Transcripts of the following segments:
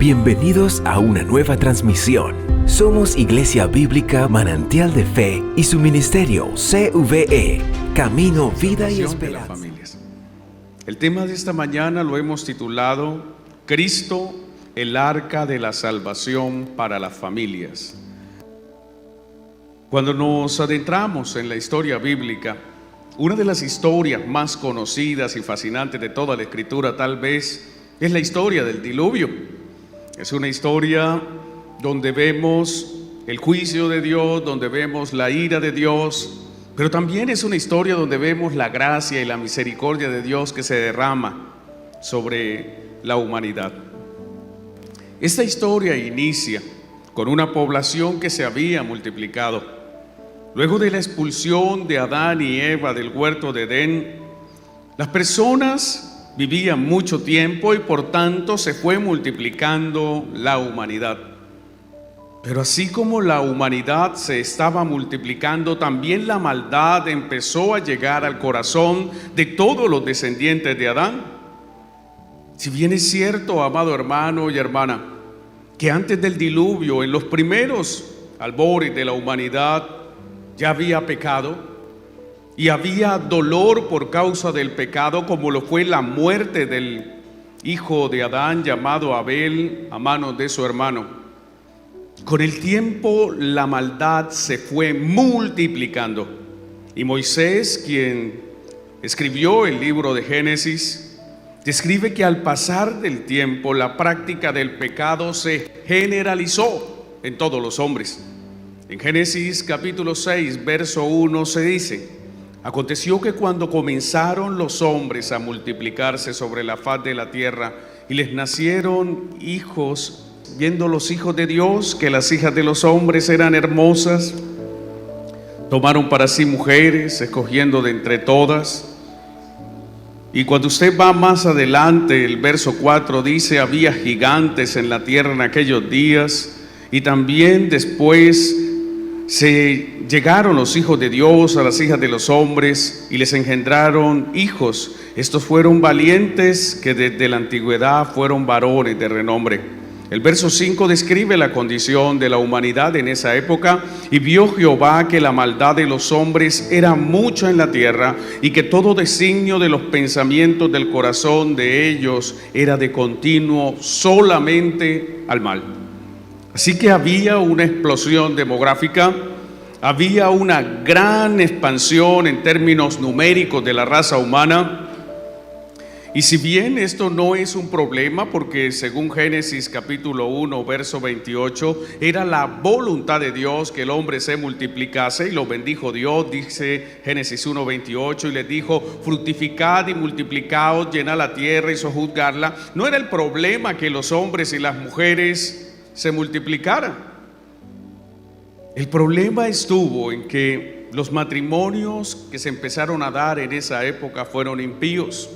Bienvenidos a una nueva transmisión. Somos Iglesia Bíblica Manantial de Fe y su ministerio CVE, Camino, Vida y Esperanza. El tema de esta mañana lo hemos titulado Cristo, el arca de la salvación para las familias. Cuando nos adentramos en la historia bíblica, una de las historias más conocidas y fascinantes de toda la Escritura tal vez es la historia del diluvio. Es una historia donde vemos el juicio de Dios, donde vemos la ira de Dios, pero también es una historia donde vemos la gracia y la misericordia de Dios que se derrama sobre la humanidad. Esta historia inicia con una población que se había multiplicado. Luego de la expulsión de Adán y Eva del huerto de Edén, las personas vivían mucho tiempo y por tanto se fue multiplicando la humanidad. Pero así como la humanidad se estaba multiplicando, también la maldad empezó a llegar al corazón de todos los descendientes de Adán. Si bien es cierto, amado hermano y hermana, que antes del diluvio, en los primeros albores de la humanidad, ya había pecado y había dolor por causa del pecado, como lo fue la muerte del hijo de Adán llamado Abel a manos de su hermano. Con el tiempo la maldad se fue multiplicando y Moisés, quien escribió el libro de Génesis, describe que al pasar del tiempo la práctica del pecado se generalizó en todos los hombres. En Génesis capítulo 6, verso 1 se dice: aconteció que cuando comenzaron los hombres a multiplicarse sobre la faz de la tierra y les nacieron hijos, viendo los hijos de Dios que las hijas de los hombres eran hermosas, tomaron para sí mujeres, escogiendo de entre todas. Y cuando usted va más adelante, el verso 4 dice: había gigantes en la tierra en aquellos días, y también después se llegaron los hijos de Dios a las hijas de los hombres y les engendraron hijos. Estos fueron valientes, que desde la antigüedad fueron varones de renombre. El verso 5 describe la condición de la humanidad en esa época. Y vio Jehová que la maldad de los hombres era mucha en la tierra, y que todo designio de los pensamientos del corazón de ellos era de continuo solamente al mal. Así que había una explosión demográfica, había una gran expansión en términos numéricos de la raza humana. Y si bien esto no es un problema, porque según Génesis capítulo 1, verso 28, era la voluntad de Dios que el hombre se multiplicase, y lo bendijo Dios, dice Génesis 1, 28, y les dijo: fructificad y multiplicaos, llenad la tierra y sojuzgadla. No era el problema que los hombres y las mujeres se multiplicaran. El problema estuvo en que los matrimonios que se empezaron a dar en esa época fueron impíos,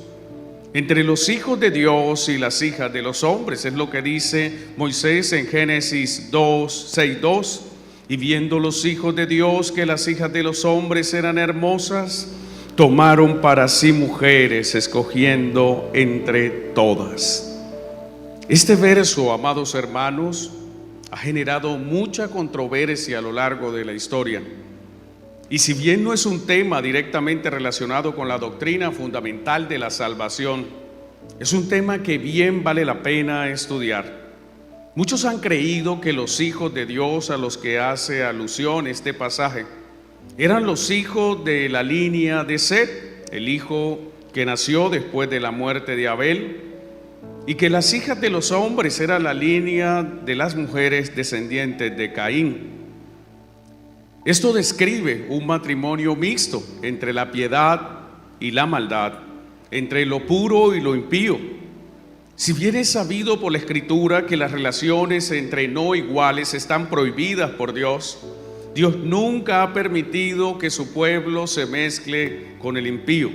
entre los hijos de Dios y las hijas de los hombres. Es lo que dice Moisés en Génesis 6:2. Y viendo los hijos de Dios que las hijas de los hombres eran hermosas, tomaron para sí mujeres, escogiendo entre todas. Este verso, amados hermanos, ha generado mucha controversia a lo largo de la historia. Y si bien no es un tema directamente relacionado con la doctrina fundamental de la salvación, es un tema que bien vale la pena estudiar. Muchos han creído que los hijos de Dios a los que hace alusión este pasaje eran los hijos de la línea de Set, el hijo que nació después de la muerte de Abel, y que las hijas de los hombres eran la línea de las mujeres descendientes de Caín. Esto describe un matrimonio mixto entre la piedad y la maldad, entre lo puro y lo impío. Si bien es sabido por la Escritura que las relaciones entre no iguales están prohibidas por Dios, Dios nunca ha permitido que su pueblo se mezcle con el impío.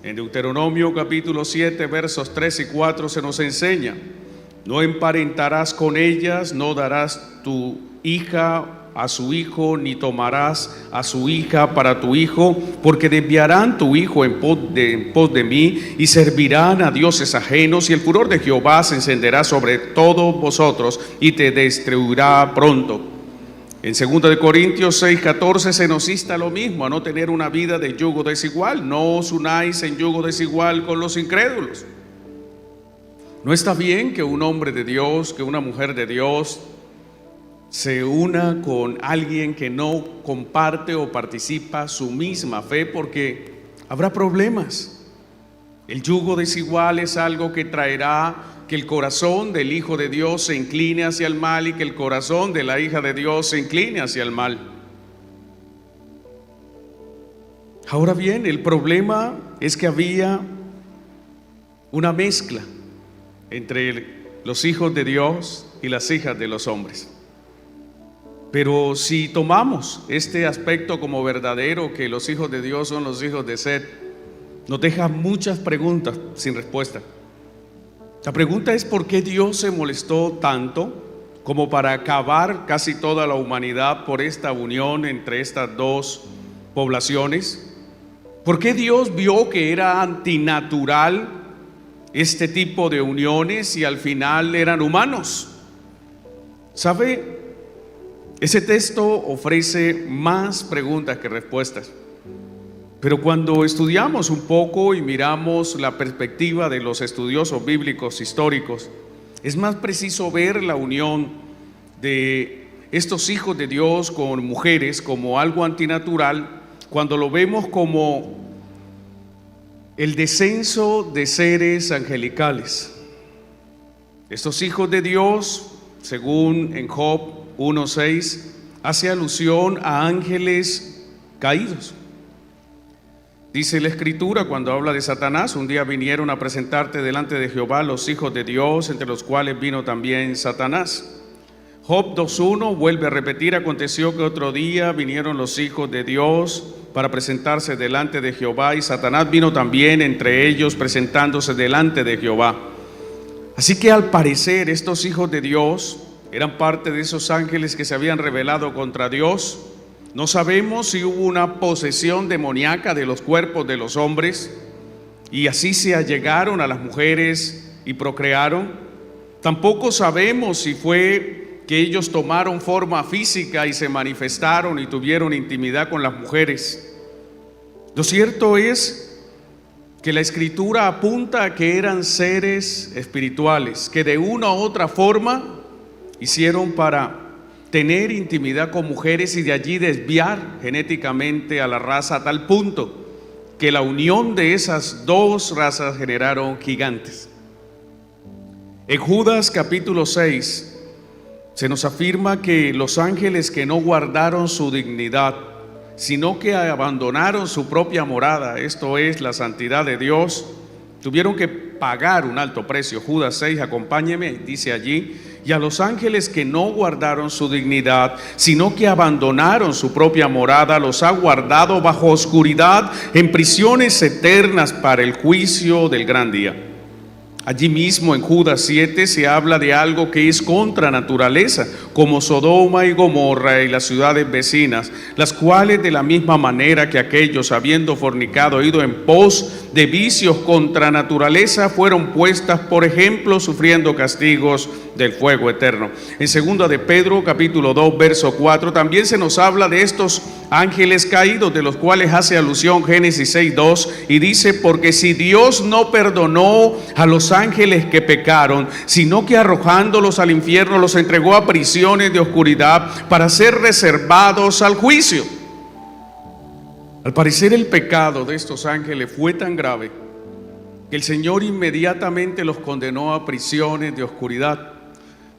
En Deuteronomio capítulo 7, versos 3 y 4 se nos enseña: no emparentarás con ellas, no darás tu hija a su hijo, ni tomarás a su hija para tu hijo, porque desviarán tu hijo en pos de mí, y servirán a dioses ajenos, y el furor de Jehová se encenderá sobre todos vosotros, y te destruirá pronto. En 2 Corintios 6:14 se nos insta lo mismo, a no tener una vida de yugo desigual. No os unáis en yugo desigual con los incrédulos. No está bien que un hombre de Dios, que una mujer de Dios se una con alguien que no comparte o participa su misma fe, porque habrá problemas. El yugo desigual es algo que traerá que el corazón del Hijo de Dios se incline hacia el mal y que el corazón de la hija de Dios se incline hacia el mal. Ahora bien, el problema es que había una mezcla entre los hijos de Dios y las hijas de los hombres. Pero si tomamos este aspecto como verdadero, que los hijos de Dios son los hijos de Set, nos deja muchas preguntas sin respuesta. La pregunta es: ¿por qué Dios se molestó tanto como para acabar casi toda la humanidad por esta unión entre estas dos poblaciones? ¿Por qué Dios vio que era antinatural este tipo de uniones y al final eran humanos? ¿Sabe? Ese texto ofrece más preguntas que respuestas. Pero cuando estudiamos un poco y miramos la perspectiva de los estudiosos bíblicos históricos, es más preciso ver la unión de estos hijos de Dios con mujeres como algo antinatural, cuando lo vemos como el descenso de seres angelicales. Estos hijos de Dios, según en Job 1:6, hace alusión a ángeles caídos. Dice la Escritura, cuando habla de Satanás: un día vinieron a presentarte delante de Jehová los hijos de Dios, entre los cuales vino también Satanás. Job 2:1 vuelve a repetir: aconteció que otro día vinieron los hijos de Dios para presentarse delante de Jehová, y Satanás vino también entre ellos, presentándose delante de Jehová. Así que al parecer estos hijos de Dios eran parte de esos ángeles que se habían rebelado contra Dios. No sabemos si hubo una posesión demoníaca de los cuerpos de los hombres y así se allegaron a las mujeres y procrearon. Tampoco sabemos si fue que ellos tomaron forma física y se manifestaron y tuvieron intimidad con las mujeres. Lo cierto es que la Escritura apunta a que eran seres espirituales que de una u otra forma hicieron para tener intimidad con mujeres y de allí desviar genéticamente a la raza, a tal punto que la unión de esas dos razas generaron gigantes. En Judas capítulo 6 se nos afirma que los ángeles que no guardaron su dignidad, sino que abandonaron su propia morada, esto es la santidad de Dios, tuvieron que pagar un alto precio. Judas 6, acompáñeme, dice allí: y a los ángeles que no guardaron su dignidad, sino que abandonaron su propia morada, los ha guardado bajo oscuridad en prisiones eternas para el juicio del gran día. Allí mismo en Judas 7 se habla de algo que es contra naturaleza, como Sodoma y Gomorra y las ciudades vecinas, las cuales de la misma manera que aquellos, habiendo fornicado, ido en pos de vicios contra naturaleza, fueron puestas por ejemplo, sufriendo castigos del fuego eterno. En 2 de Pedro capítulo 2 verso 4 también se nos habla de estos ángeles caídos, de los cuales hace alusión Génesis 6:2, y dice: porque si Dios no perdonó a los ángeles que pecaron, sino que arrojándolos al infierno los entregó a prisiones de oscuridad para ser reservados al juicio. Al parecer el pecado de estos ángeles fue tan grave que el Señor inmediatamente los condenó a prisiones de oscuridad.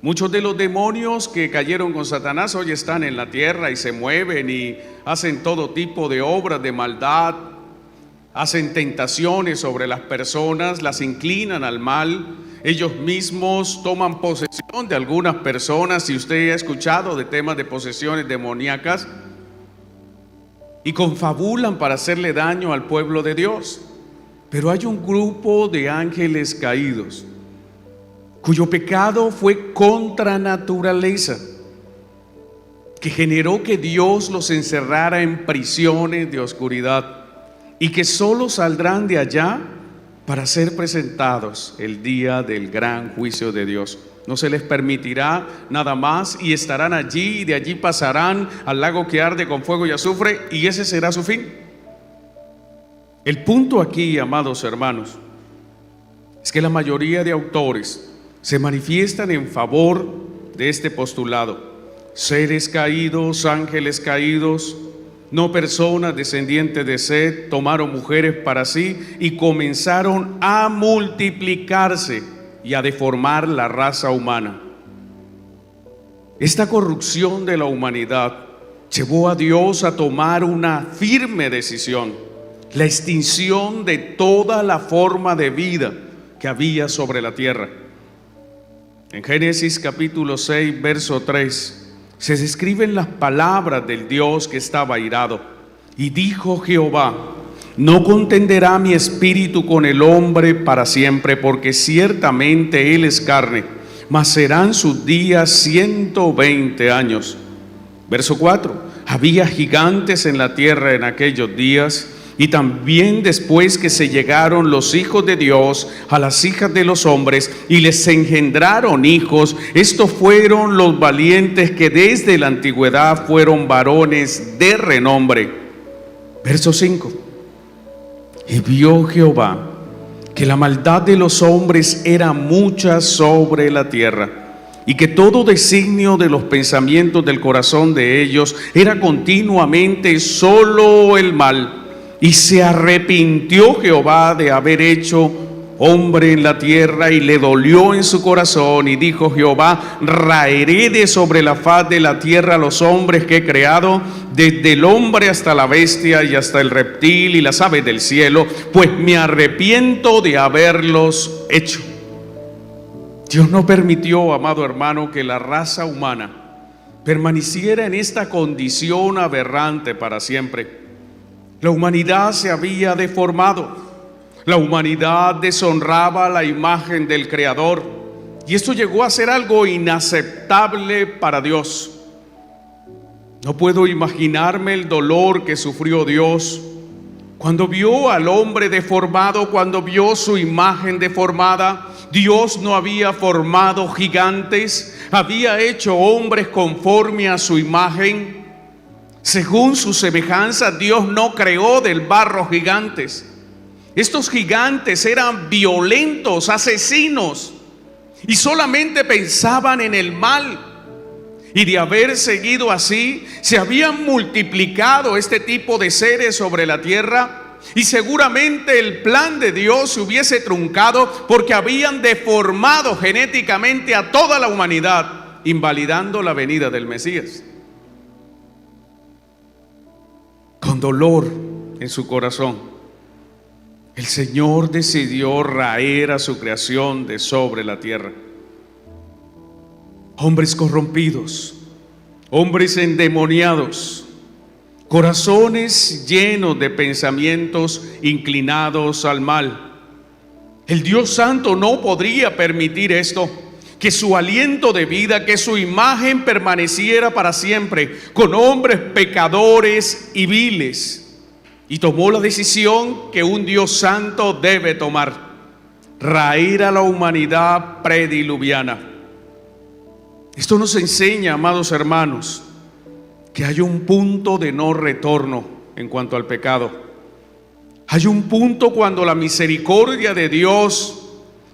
Muchos de los demonios que cayeron con Satanás hoy están en la tierra y se mueven y hacen todo tipo de obras de maldad, hacen tentaciones sobre las personas, las inclinan al mal. Ellos mismos toman posesión de algunas personas, si usted ha escuchado de temas de posesiones demoníacas, y confabulan para hacerle daño al pueblo de Dios. Pero hay un grupo de ángeles caídos cuyo pecado fue contra naturaleza. que generó que Dios los encerrara en prisiones de oscuridad y que solo saldrán de allá para ser presentados el día del gran juicio de Dios. No se les permitirá nada más y estarán allí y de allí pasarán al lago que arde con fuego y azufre y ese será su fin. El punto aquí, amados hermanos, es que la mayoría de autores se manifiestan en favor de este postulado. Seres caídos, ángeles caídos, no personas descendientes de Set, tomaron mujeres para sí y comenzaron a multiplicarse y a deformar la raza humana. Esta corrupción de la humanidad llevó a Dios a tomar una firme decisión: la extinción de toda la forma de vida que había sobre la tierra. En Génesis capítulo 6, verso 3, se describen las palabras del Dios que estaba airado. Y dijo Jehová: no contenderá mi espíritu con el hombre para siempre, porque ciertamente él es carne, mas serán sus días 120 años. Verso 4, había gigantes en la tierra en aquellos días, y también después que se llegaron los hijos de Dios a las hijas de los hombres y les engendraron hijos, estos fueron los valientes que desde la antigüedad fueron varones de renombre. Verso 5, y vio Jehová que la maldad de los hombres era mucha sobre la tierra, y que todo designio de los pensamientos del corazón de ellos era continuamente solo el mal. Y se arrepintió Jehová de haber hecho hombre en la tierra, y le dolió en su corazón, y dijo Jehová: raeré de sobre la faz de la tierra a los hombres que he creado, desde el hombre hasta la bestia y hasta el reptil y las aves del cielo, pues me arrepiento de haberlos hecho. Dios no permitió, amado hermano, que la raza humana permaneciera en esta condición aberrante para siempre. La humanidad se había deformado, la humanidad deshonraba la imagen del Creador, y esto llegó a ser algo inaceptable para Dios. No puedo imaginarme el dolor que sufrió Dios cuando vio al hombre deformado, cuando vio su imagen deformada. Dios no había formado gigantes, había hecho hombres conforme a su imagen. Según su semejanza, Dios no creó del barro gigantes. Estos gigantes eran violentos, asesinos, y solamente pensaban en el mal. Y de haber seguido así, se habían multiplicado este tipo de seres sobre la tierra, y seguramente el plan de Dios se hubiese truncado, porque habían deformado genéticamente a toda la humanidad, invalidando la venida del Mesías. Con dolor en su corazón, el Señor decidió raer a su creación de sobre la tierra. Hombres corrompidos, hombres endemoniados, corazones llenos de pensamientos inclinados al mal. El Dios Santo no podría permitir esto, que su aliento de vida, que su imagen permaneciera para siempre con hombres pecadores y viles. Y tomó la decisión que un Dios santo debe tomar: raer a la humanidad prediluviana. Esto nos enseña, amados hermanos, que hay un punto de no retorno en cuanto al pecado. Hay un punto cuando la misericordia de Dios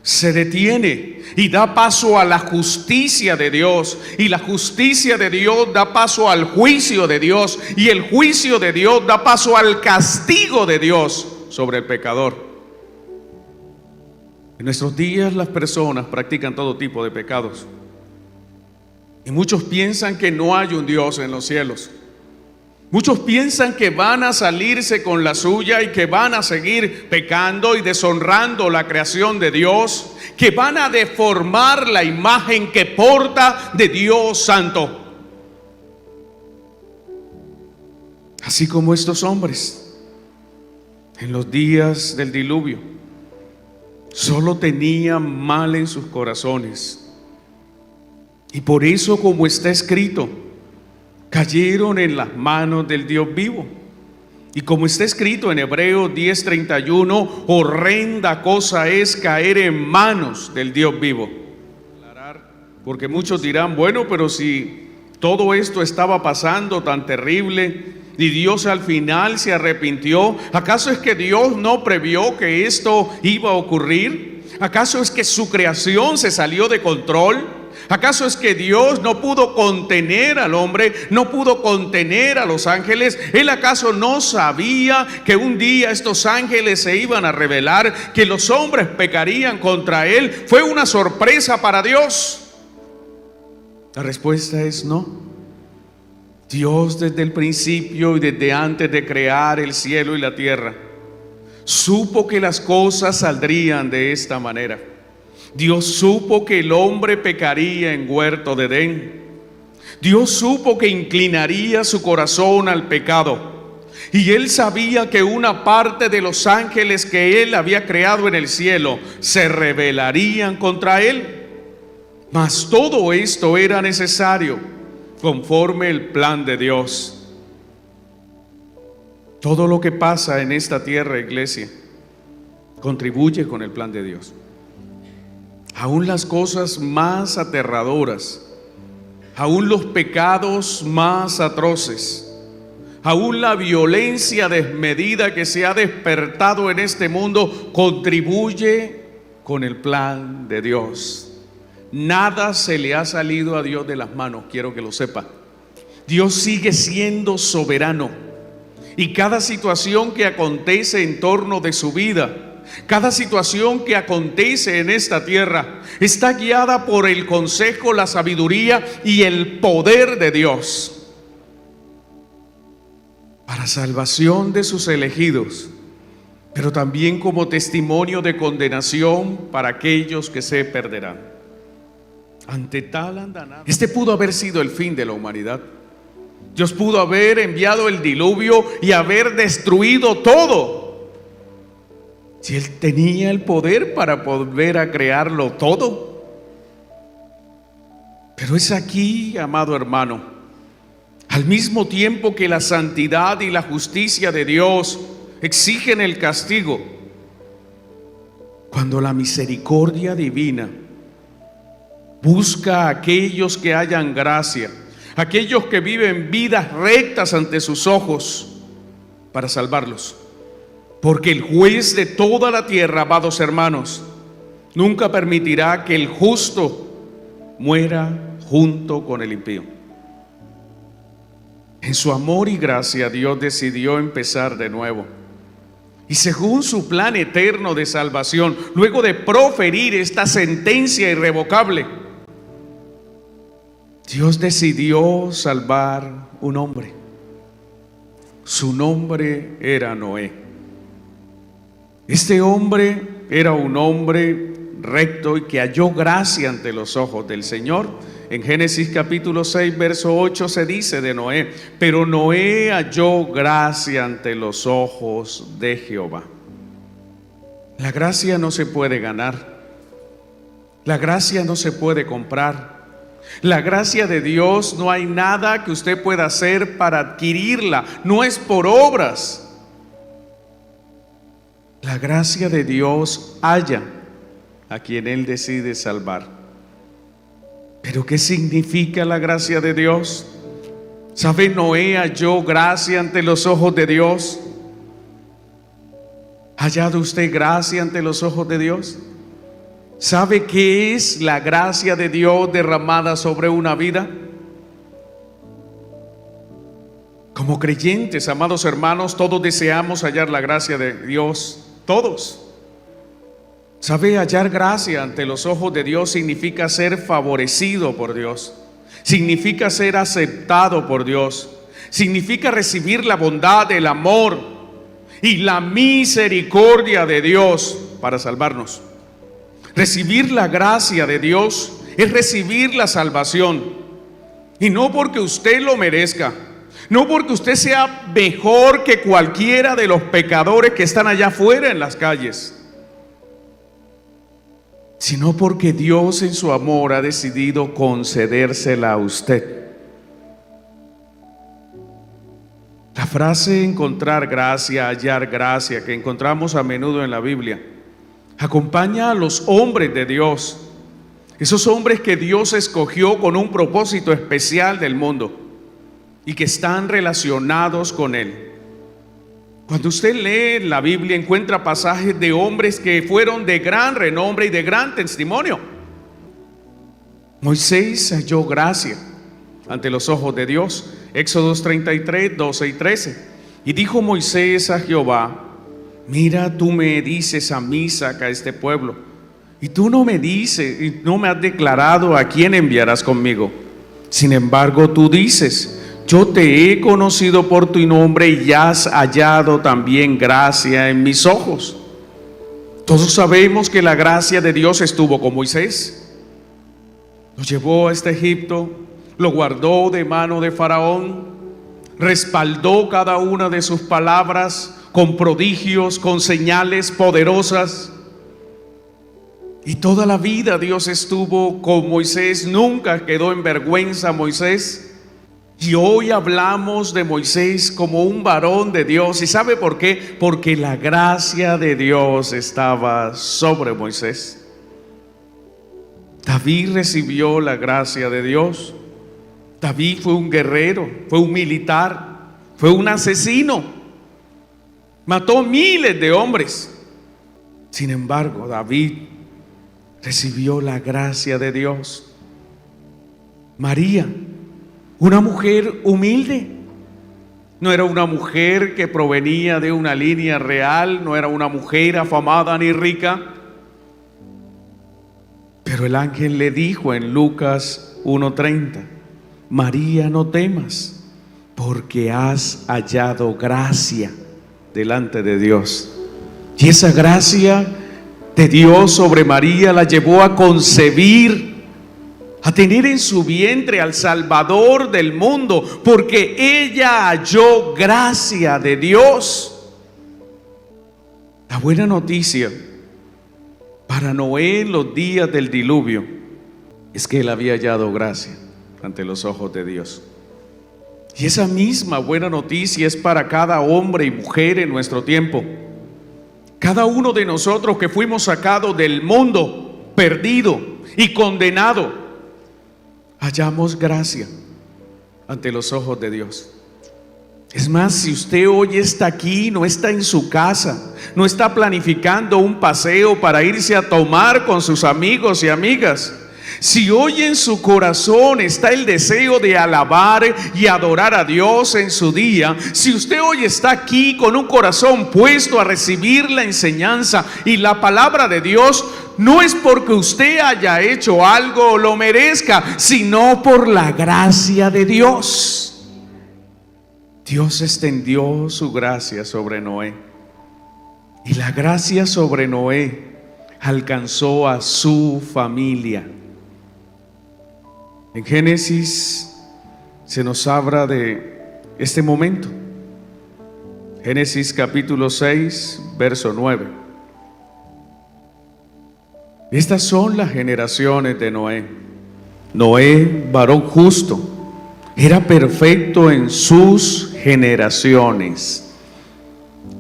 se detiene y da paso a la justicia de Dios, y la justicia de Dios da paso al juicio de Dios, y el juicio de Dios da paso al castigo de Dios sobre el pecador. En nuestros días las personas practican todo tipo de pecados, y muchos piensan que no hay un Dios en los cielos. Muchos piensan que van a salirse con la suya y que van a seguir pecando y deshonrando la creación de Dios, que van a deformar la imagen que porta de Dios Santo. Así como estos hombres en los días del diluvio solo tenían mal en sus corazones. Y por eso, como está escrito, cayeron en las manos del Dios vivo. Y como está escrito en Hebreos 10:31, horrenda cosa es caer en manos del Dios vivo. Porque muchos dirán, bueno, pero si todo esto estaba pasando tan terrible y Dios al final se arrepintió, ¿acaso es que Dios no previó que esto iba a ocurrir? ¿Acaso es que su creación se salió de control? ¿Acaso es que Dios no pudo contener al hombre, no pudo contener a los ángeles? ¿Él acaso no sabía que un día estos ángeles se iban a rebelar, que los hombres pecarían contra él? ¿Fue una sorpresa para Dios? La respuesta es no. Dios desde el principio y desde antes de crear el cielo y la tierra, supo que las cosas saldrían de esta manera. Dios supo que el hombre pecaría en huerto de Edén. Dios supo que inclinaría su corazón al pecado. Y Él sabía que una parte de los ángeles que Él había creado en el cielo se rebelarían contra Él. Mas todo esto era necesario conforme el plan de Dios. Todo lo que pasa en esta tierra, iglesia, contribuye con el plan de Dios. Aún las cosas más aterradoras, aún los pecados más atroces, aún la violencia desmedida que se ha despertado en este mundo, contribuye con el plan de Dios. Nada se le ha salido a Dios de las manos, quiero que lo sepa. Dios sigue siendo soberano, y cada situación que acontece en torno de su vida, cada situación que acontece en esta tierra, está guiada por el consejo, la sabiduría y el poder de Dios para salvación de sus elegidos, pero también como testimonio de condenación para aquellos que se perderán. Ante tal andanada, este pudo haber sido el fin de la humanidad. Dios pudo haber enviado el diluvio y haber destruido todo, si Él tenía el poder para volver a crearlo todo. Pero es aquí, amado hermano, al mismo tiempo que la santidad y la justicia de Dios exigen el castigo, cuando la misericordia divina busca a aquellos que hayan gracia, aquellos que viven vidas rectas ante sus ojos, para salvarlos. Porque el juez de toda la tierra, amados hermanos, nunca permitirá que el justo muera junto con el impío. En su amor y gracia, Dios decidió empezar de nuevo. Y según su plan eterno de salvación, luego de proferir esta sentencia irrevocable, Dios decidió salvar un hombre. Su nombre era Noé. Este hombre era un hombre recto y que halló gracia ante los ojos del Señor. En Génesis capítulo 6, verso 8 se dice de Noé: pero Noé halló gracia ante los ojos de Jehová. La gracia no se puede ganar. La gracia no se puede comprar. La gracia de Dios, no hay nada que usted pueda hacer para adquirirla. No es por obras. La gracia de Dios halla a quien Él decide salvar. ¿Pero qué significa la gracia de Dios? ¿Sabe? Noé halló gracia ante los ojos de Dios. ¿Ha hallado usted gracia ante los ojos de Dios? ¿Sabe qué es la gracia de Dios derramada sobre una vida? Como creyentes, amados hermanos, todos deseamos hallar la gracia de Dios. Todos. ¿Sabe? Hallar gracia ante los ojos de Dios significa ser favorecido por Dios, significa ser aceptado por Dios, significa recibir la bondad, el amor y la misericordia de Dios para salvarnos. Recibir la gracia de Dios es recibir la salvación, y no porque usted lo merezca, no porque usted sea mejor que cualquiera de los pecadores que están allá afuera en las calles, sino porque Dios en su amor ha decidido concedérsela a usted. frase encontrar gracia, hallar gracia, que encontramos a menudo en la Biblia, acompaña a los hombres de Dios, esos hombres que Dios escogió con un propósito especial del mundo y que están relacionados con Él. Cuando usted lee la Biblia, encuentra pasajes de hombres que fueron de gran renombre y de gran testimonio. Moisés halló gracia ante los ojos de Dios. Éxodo 33, 12 y 13. Y dijo Moisés a Jehová: mira, tú me dices a mí, saca a este pueblo, y tú no me dices, y no me has declarado a quién enviarás conmigo. Sin embargo, tú dices: yo te he conocido por tu nombre y has hallado también gracia en mis ojos. Todos sabemos que la gracia de Dios estuvo con Moisés. Lo llevó a Egipto, lo guardó de mano de Faraón, respaldó cada una de sus palabras con prodigios, con señales poderosas. Y toda la vida Dios estuvo con Moisés, nunca quedó en vergüenza Moisés. Y hoy hablamos de Moisés como un varón de Dios. ¿Y sabe por qué? Porque la gracia de Dios estaba sobre Moisés. David recibió la gracia de Dios. David fue un guerrero, fue un militar, fue un asesino. Mató miles de hombres. Sin embargo, David recibió la gracia de Dios. María, una mujer humilde, no era una mujer que provenía de una línea real, no era una mujer afamada ni rica. Pero el ángel le dijo en Lucas 1:30: María, no temas, porque has hallado gracia delante de Dios. Y esa gracia de Dios sobre María la llevó a concebir, a tener en su vientre al Salvador del mundo, porque ella halló gracia de Dios. La buena noticia para Noé en los días del diluvio es que él había hallado gracia ante los ojos de Dios. Y esa misma buena noticia es para cada hombre y mujer en nuestro tiempo. Cada uno de nosotros que fuimos sacados del mundo perdido y condenado, hallamos gracia ante los ojos de Dios. Es más, si usted hoy está aquí, no está en su casa, no está planificando un paseo para irse a tomar con sus amigos y amigas, si hoy en su corazón está el deseo de alabar y adorar a Dios en su día, si usted hoy está aquí con un corazón puesto a recibir la enseñanza y la palabra de Dios, no es porque usted haya hecho algo o lo merezca, sino por la gracia de Dios. Dios extendió su gracia sobre Noé, y la gracia sobre Noé alcanzó a su familia. En Génesis se nos habla de este momento. Génesis capítulo 6, verso 9. Estas son las generaciones de Noé. Noé, varón justo, era perfecto en sus generaciones.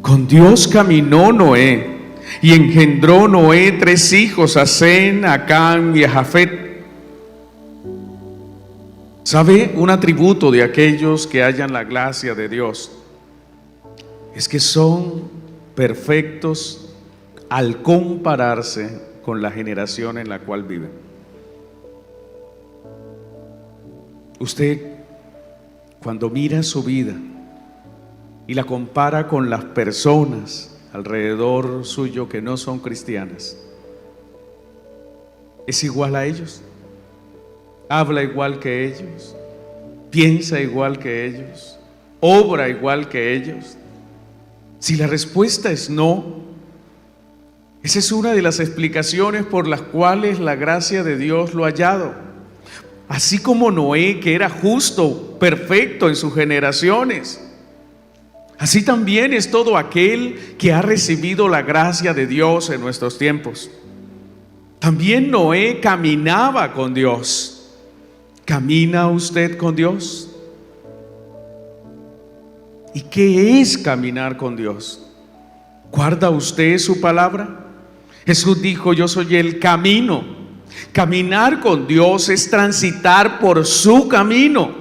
Con Dios caminó Noé, y engendró Noé 3 hijos, a Sem, a Cam y a Jafet. ¿Sabe? Un atributo de aquellos que hallan la gracia de Dios es que son perfectos al compararse con la generación en la cual viven. Usted, cuando mira su vida y la compara con las personas alrededor suyo que no son cristianas, ¿es igual a ellos? ¿Habla igual que ellos? ¿Piensa igual que ellos? ¿Obra igual que ellos? Si la respuesta es no, esa es una de las explicaciones por las cuales la gracia de Dios lo ha hallado. Así como Noé, que era justo, perfecto en sus generaciones, así también es todo aquel que ha recibido la gracia de Dios en nuestros tiempos. También Noé caminaba con Dios. ¿Camina usted con Dios? ¿Y qué es caminar con Dios? ¿Guarda usted su palabra? Jesús dijo: yo soy el camino. Caminar con Dios es transitar por su camino,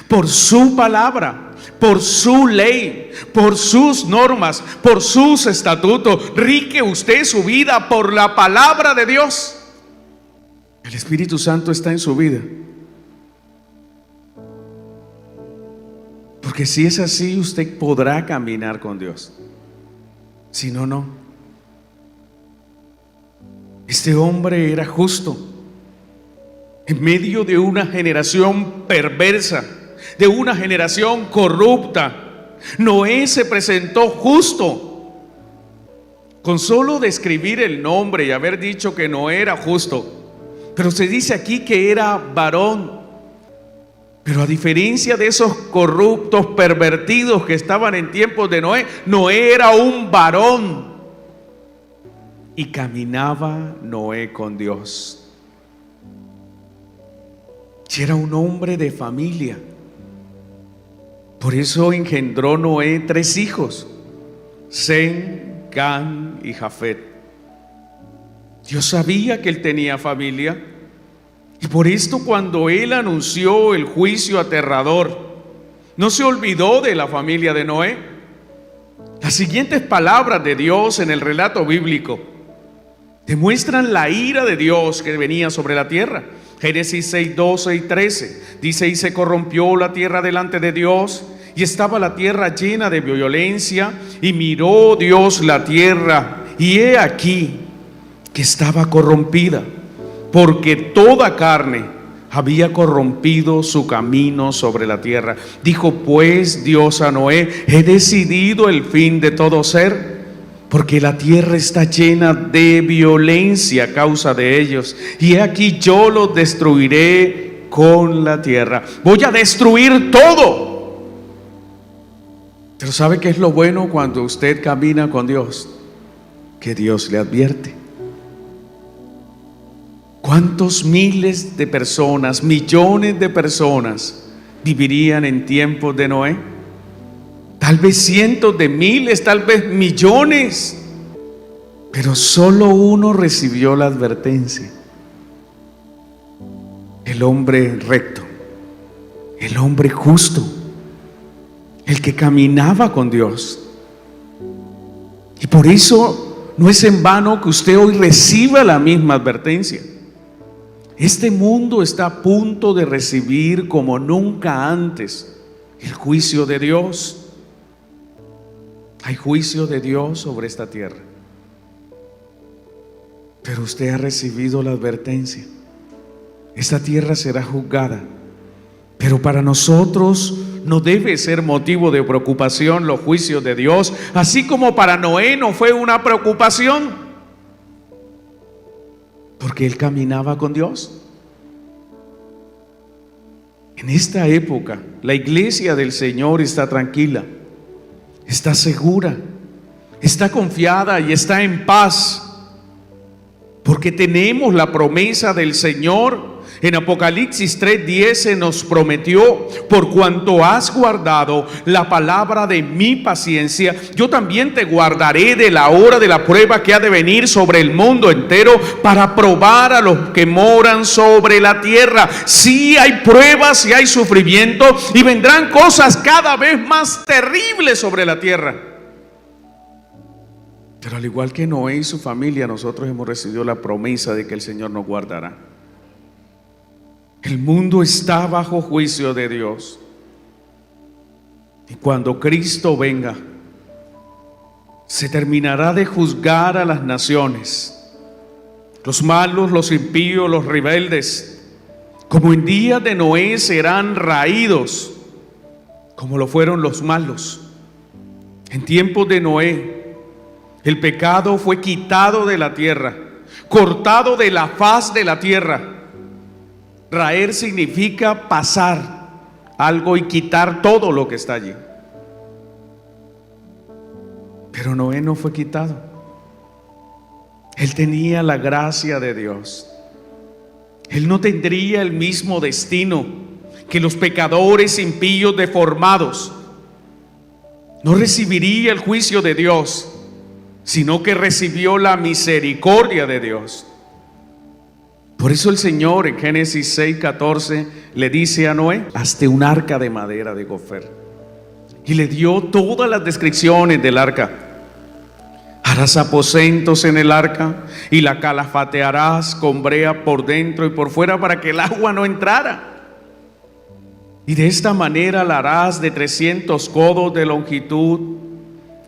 por su palabra, por su ley, por sus normas, por sus estatutos. Rique usted su vida por la palabra de Dios. El Espíritu Santo está en su vida. Porque si es así, usted podrá caminar con Dios. Si no, no. Este hombre era justo en medio de una generación perversa, de una generación corrupta. Noé se presentó justo. Con solo describir el nombre y haber dicho que Noé era justo, pero se dice aquí que era varón. Pero a diferencia de esos corruptos, pervertidos que estaban en tiempos de Noé, Noé era un varón. Y caminaba Noé con Dios. Y era un hombre de familia. Por eso engendró Noé 3 hijos: Sem, Cam y Jafet. Dios sabía que él tenía familia. Y por esto, cuando él anunció el juicio aterrador, no se olvidó de la familia de Noé. Las siguientes palabras de Dios en el relato bíblico demuestran la ira de Dios que venía sobre la tierra. Génesis 6, 12 y 13 dice: y se corrompió la tierra delante de Dios, y estaba la tierra llena de violencia, y miró Dios la tierra, y he aquí que estaba corrompida, porque toda carne había corrompido su camino sobre la tierra. Dijo pues Dios a Noé: he decidido el fin de todo ser, porque la tierra está llena de violencia a causa de ellos, y he aquí yo los destruiré con la tierra. Voy a destruir todo. Pero ¿sabe qué es lo bueno cuando usted camina con Dios? Que Dios le advierte. ¿Cuántos miles de personas, millones de personas vivirían en tiempos de Noé? Tal vez cientos de miles, tal vez millones. Pero solo uno recibió la advertencia: el hombre recto, el hombre justo, el que caminaba con Dios. Y por eso no es en vano que usted hoy reciba la misma advertencia. Este mundo está a punto de recibir como nunca antes el juicio de Dios. Hay juicio de Dios sobre esta tierra. Pero usted ha recibido la advertencia: esta tierra será juzgada. Pero para nosotros no debe ser motivo de preocupación los juicios de Dios, así como para Noé no fue una preocupación, porque él caminaba con Dios. En esta época, la iglesia del Señor está tranquila, está segura, está confiada y está en paz, porque tenemos la promesa del Señor. En Apocalipsis 3:10 se nos prometió: por cuanto has guardado la palabra de mi paciencia, yo también te guardaré de la hora de la prueba que ha de venir sobre el mundo entero, para probar a los que moran sobre la tierra. Sí, hay pruebas y hay sufrimiento, y vendrán cosas cada vez más terribles sobre la tierra. Pero al igual que Noé y su familia, nosotros hemos recibido la promesa de que el Señor nos guardará. El mundo está bajo juicio de Dios, y cuando Cristo venga, se terminará de juzgar a las naciones, los malos, los impíos, los rebeldes. Como en días de Noé serán raídos, como lo fueron los malos. En tiempos de Noé, el pecado fue quitado de la tierra, cortado de la faz de la tierra. Raer significa pasar algo y quitar todo lo que está allí. Pero Noé no fue quitado. Él tenía la gracia de Dios. Él no tendría el mismo destino que los pecadores impíos deformados. no recibiría el juicio de Dios, sino que recibió la misericordia de Dios. Por eso el Señor en Génesis 6:14 le dice a Noé: hazte un arca de madera de gofer. Y le dio todas las descripciones del arca. Harás aposentos en el arca y la calafatearás con brea por dentro y por fuera para que el agua no entrara. Y de esta manera la harás de 300 codos de longitud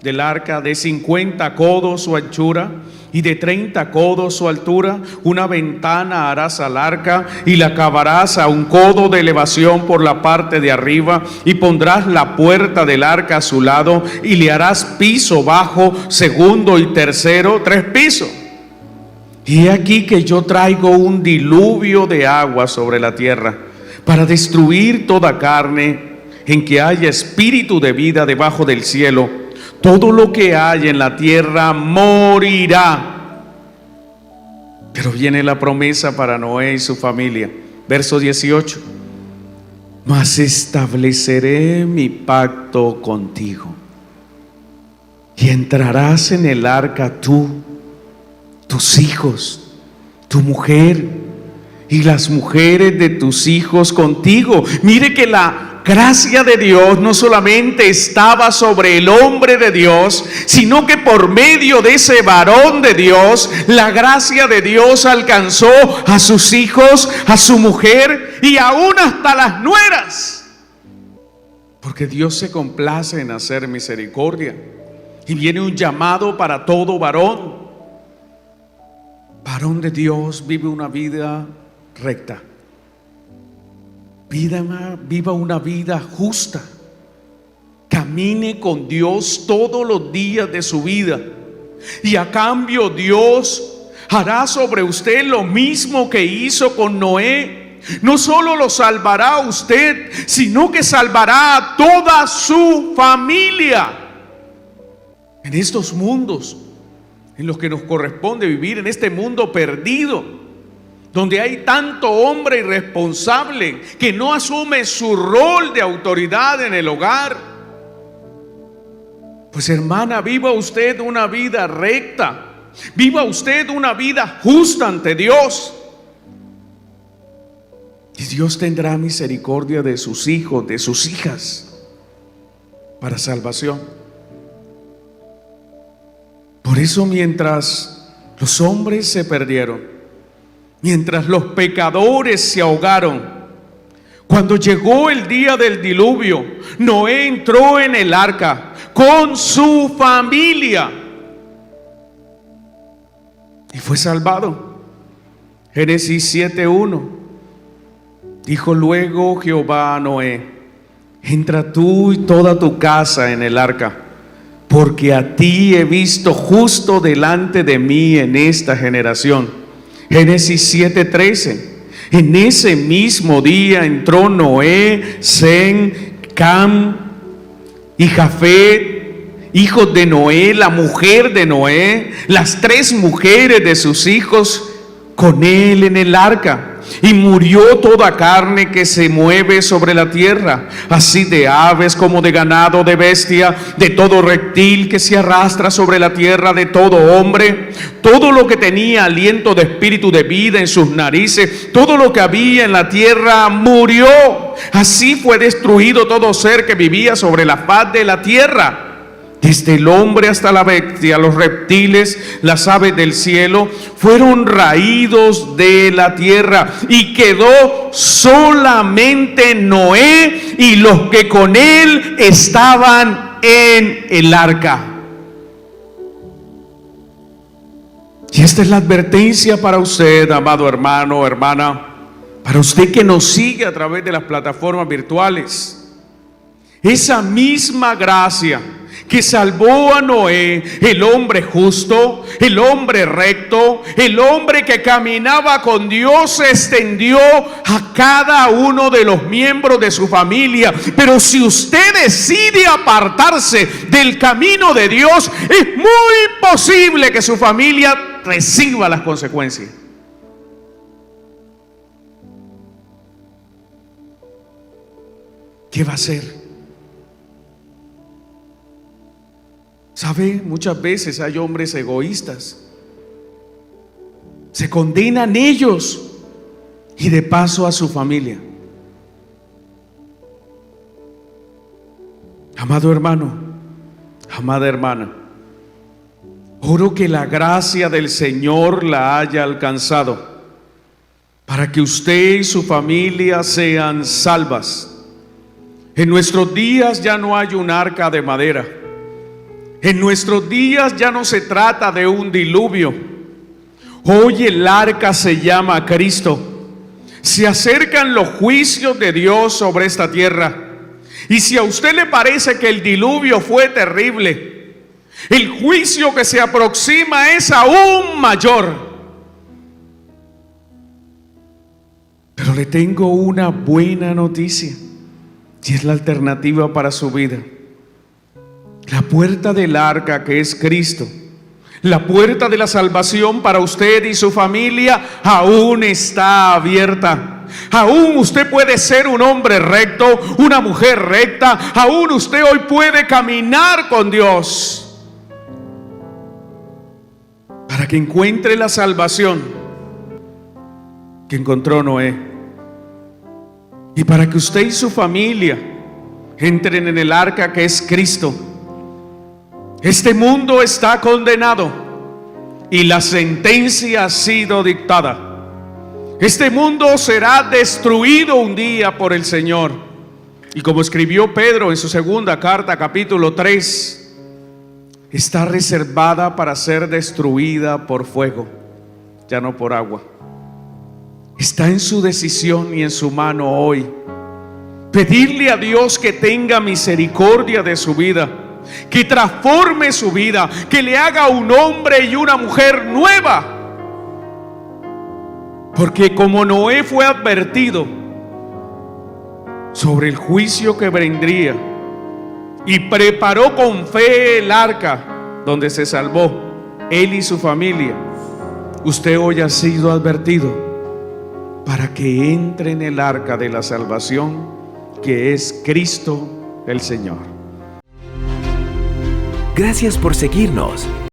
del arca, de 50 codos su anchura y de 30 codos su altura. Una ventana harás al arca y la acabarás a 1 codo de elevación por la parte de arriba, y pondrás la puerta del arca a su lado y le harás piso bajo, segundo y tercero, 3 pisos. Y he aquí que yo traigo un diluvio de agua sobre la tierra para destruir toda carne en que haya espíritu de vida debajo del cielo. Todo lo que hay en la tierra morirá. Pero viene la promesa para Noé y su familia. Verso 18. Mas estableceré mi pacto contigo, y entrarás en el arca tú, tus hijos, tu mujer y las mujeres de tus hijos contigo. Mire que la gracia de Dios no solamente estaba sobre el hombre de Dios, sino que por medio de ese varón de Dios, la gracia de Dios alcanzó a sus hijos, a su mujer y aún hasta las nueras. Porque Dios se complace en hacer misericordia. Y viene un llamado para todo varón. Varón de Dios, vive una vida recta. Viva una vida justa. Camine con Dios todos los días de su vida. Y a cambio Dios hará sobre usted lo mismo que hizo con Noé. No solo lo salvará a usted, sino que salvará a toda su familia. En estos mundos en los que nos corresponde vivir, en este mundo perdido, donde hay tanto hombre irresponsable que no asume su rol de autoridad en el hogar. Pues hermana, viva usted una vida recta, viva usted una vida justa ante Dios, y Dios tendrá misericordia de sus hijos, de sus hijas, para salvación. Por eso, mientras los hombres se perdieron, mientras los pecadores se ahogaron, cuando llegó el día del diluvio, Noé entró en el arca con su familia y fue salvado. Génesis 7:1. Dijo luego Jehová a Noé: entra tú y toda tu casa en el arca, porque a ti he visto justo delante de mí en esta generación. Génesis 7:13. En ese mismo día entró Noé, Sem, Cam y Jafet, hijos de Noé, la mujer de Noé, las 3 mujeres de sus hijos, con él en el arca. Y murió toda carne que se mueve sobre la tierra, así de aves como de ganado, de bestia, de todo reptil que se arrastra sobre la tierra, de todo hombre. Todo lo que tenía aliento de espíritu de vida en sus narices, todo lo que había en la tierra murió. Así fue destruido todo ser que vivía sobre la faz de la tierra, desde el hombre hasta la bestia, los reptiles, las aves del cielo, fueron raídos de la tierra, y quedó solamente Noé y los que con él estaban en el arca. Y esta es la advertencia para usted, amado hermano o hermana, para usted que nos sigue a través de las plataformas virtuales. Esa misma gracia que salvó a Noé, el hombre justo, el hombre recto, el hombre que caminaba con Dios, se extendió a cada uno de los miembros de su familia. Pero si usted decide apartarse del camino de Dios, es muy posible que su familia reciba las consecuencias. ¿Qué va a hacer? ¿Sabe? Muchas veces hay hombres egoístas. Se condenan ellos y de paso a su familia. Amado hermano, amada hermana, oro que la gracia del Señor la haya alcanzado para que usted y su familia sean salvas. En nuestros días ya no hay un arca de madera. En nuestros días ya no se trata de un diluvio. Hoy el arca se llama Cristo. Se acercan los juicios de Dios sobre esta tierra. Y si a usted le parece que el diluvio fue terrible, el juicio que se aproxima es aún mayor. Pero le tengo una buena noticia, y es la alternativa para su vida. La puerta del arca, que es Cristo, la puerta de la salvación para usted y su familia, aún está abierta. Aún usted puede ser un hombre recto, una mujer recta. Aún usted hoy puede caminar con Dios para que encuentre la salvación que encontró Noé. Y para que usted y su familia entren en el arca, que es Cristo. Este mundo está condenado y la sentencia ha sido dictada. Este mundo será destruido un día por el Señor. Y como escribió Pedro en su segunda carta, capítulo 3, está reservada para ser destruida por fuego, ya no por agua. Está en su decisión y en su mano hoy pedirle a Dios que tenga misericordia de su vida, que transforme su vida, que le haga un hombre y una mujer nueva. Porque como Noé fue advertido sobre el juicio que vendría y preparó con fe el arca donde se salvó él y su familia, usted hoy ha sido advertido para que entre en el arca de la salvación, que es Cristo el Señor. Gracias por seguirnos